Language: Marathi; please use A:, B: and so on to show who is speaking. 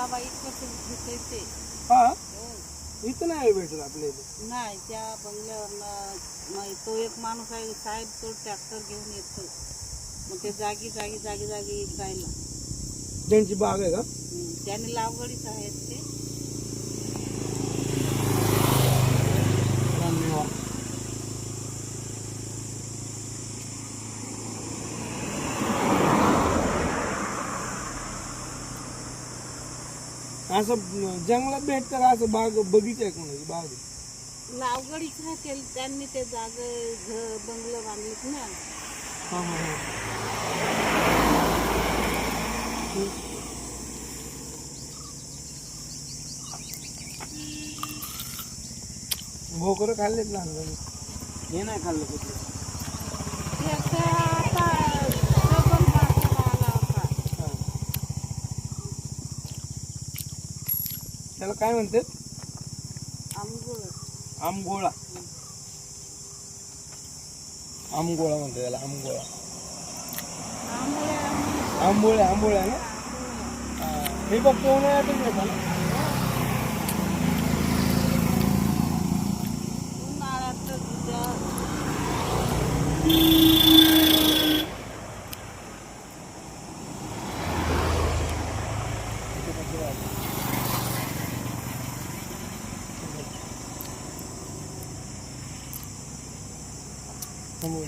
A: बाबा इतकं भेटते ते.
B: हा
A: हो.
B: इथं नाही भेटत आपल्या इथे.
A: नाही त्या बंगल्यावर तो एक माणूस आहे साहेब, तो ट्रॅक्टर घेऊन येतो. मग ते जागी जायला.
B: त्यांची बाग आहे का?
A: त्याने लागवडीच आहेत ते.
B: धन्यवाद. असं जंगलात भेटतं का असं बाग बगीचा आहे कोणाची बाग आहे?
A: लागवडीच आहे त्यांनी ते घर बंगलं बांधलेत ना.
B: हा हा हा. भोकर खाल्लेत लहानपणी. हे नाही खाल्लं कुठलं.
A: त्याचा आता डबल बाजारा आला होता.
B: हा. त्याला काय म्हणतात?
A: आंबोळ.
B: आंबोळा. आंबोळा म्हणतात त्याला. आंबोळा. आंबोळ्या ना. हे फक्त उन्हाळ्यातच येतात ना. समोर